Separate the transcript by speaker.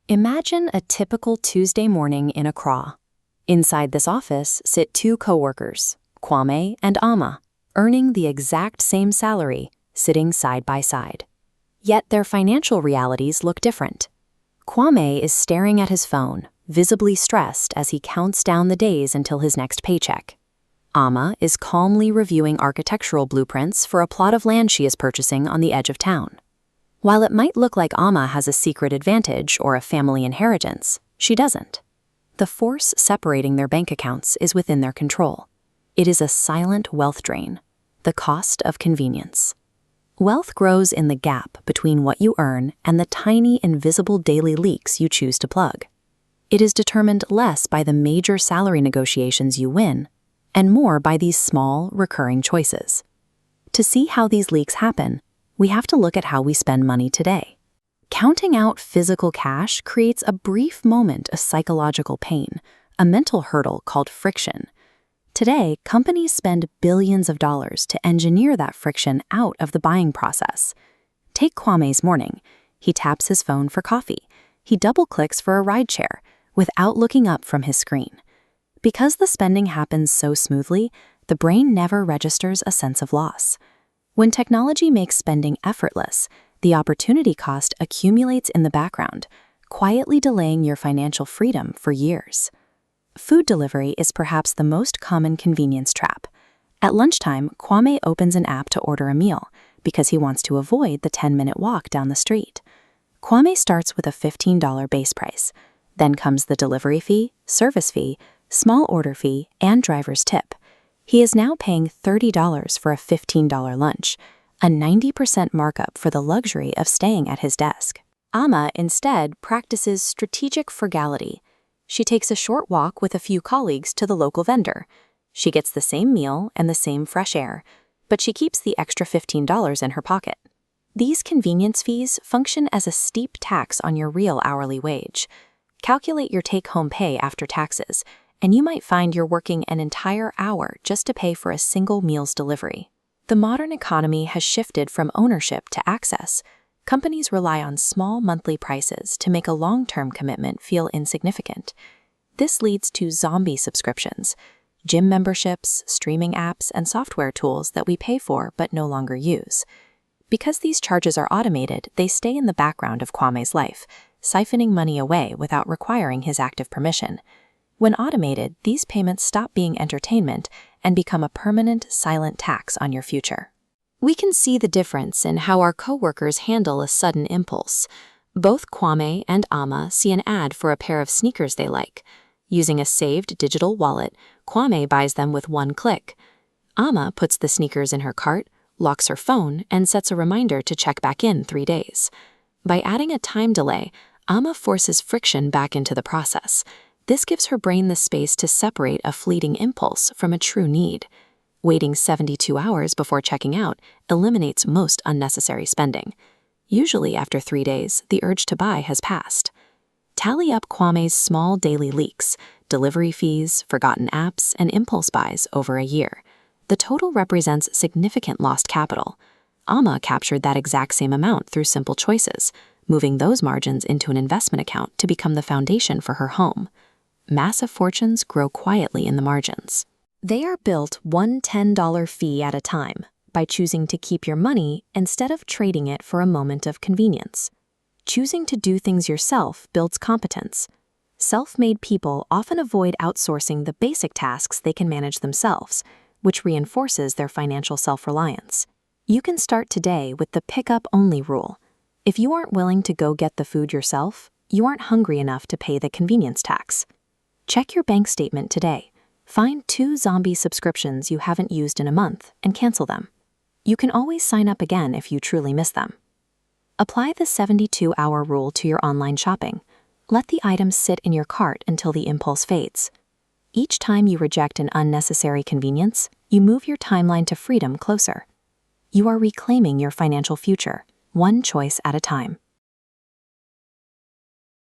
Speaker 1: Imagine a typical Tuesday morning in Accra. Inside this office sit two coworkers, Kwame and Ama, earning the exact same salary, sitting side by side. Yet their financial realities look different. Kwame is staring at his phone, visibly stressed as he counts down the days until his next paycheck. Ama is calmly reviewing architectural blueprints for a plot of land she is purchasing on the edge of town. While it might look like Ama has a secret advantage or a family inheritance, she doesn't. The force separating their bank accounts is within their control. It is a silent wealth drain, the cost of convenience. Wealth grows in the gap between what you earn and the tiny invisible daily leaks you choose to plug. It is determined less by the major salary negotiations you win, and more by these small, recurring choices. To see how these leaks happen, we have to look at how we spend money today. Counting out physical cash creates a brief moment of psychological pain, a mental hurdle called friction. Today, companies spend billions of dollars to engineer that friction out of the buying process. Take Kwame's morning. He taps his phone for coffee. He double-clicks for a rideshare without looking up from his screen. Because the spending happens so smoothly, the brain never registers a sense of loss. When technology makes spending effortless, the opportunity cost accumulates in the background, quietly delaying your financial freedom for years. Food delivery is perhaps the most common convenience trap. At lunchtime, Kwame opens an app to order a meal because he wants to avoid the 10-minute walk down the street. Kwame starts with a $15 base price. Then comes the delivery fee, service fee, small order fee, and driver's tip. He is now paying $30 for a $15 lunch, a 90% markup for the luxury of staying at his desk. Ama instead practices strategic frugality. She takes a short walk with a few colleagues to the local vendor. She gets the same meal and the same fresh air, but she keeps the extra $15 in her pocket. These convenience fees function as a steep tax on your real hourly wage. Calculate your take-home pay after taxes, and you might find you're working an entire hour just to pay for a single meal's delivery. The modern economy has shifted from ownership to access. Companies rely on small monthly prices to make a long-term commitment feel insignificant. This leads to zombie subscriptions, gym memberships, streaming apps, and software tools that we pay for but no longer use. Because these charges are automated, they stay in the background of Kwame's life, siphoning money away without requiring his active permission. When automated, these payments stop being entertainment and become a permanent, silent tax on your future. We can see the difference in how our coworkers handle a sudden impulse. Both Kwame and Ama see an ad for a pair of sneakers they like. Using a saved digital wallet, Kwame buys them with one click. Ama puts the sneakers in her cart, locks her phone, and sets a reminder to check back in 3 days. By adding a time delay, Ama forces friction back into the process. This gives her brain the space to separate a fleeting impulse from a true need. Waiting 72 hours before checking out eliminates most unnecessary spending. Usually after 3 days, the urge to buy has passed. Tally up Kwame's small daily leaks, delivery fees, forgotten apps, and impulse buys over a year. The total represents significant lost capital. Ama captured that exact same amount through simple choices, moving those margins into an investment account to become the foundation for her home. Massive fortunes grow quietly in the margins. They are built one $10 fee at a time by choosing to keep your money instead of trading it for a moment of convenience. Choosing to do things yourself builds competence. Self-made people often avoid outsourcing the basic tasks they can manage themselves, which reinforces their financial self-reliance. You can start today with the pick-up-only rule. If you aren't willing to go get the food yourself, you aren't hungry enough to pay the convenience tax. Check your bank statement today. Find 2 zombie subscriptions you haven't used in a month and cancel them. You can always sign up again if you truly miss them. Apply the 72-hour rule to your online shopping. Let the items sit in your cart until the impulse fades. Each time you reject an unnecessary convenience, you move your timeline to freedom closer. You are reclaiming your financial future, one choice at a time.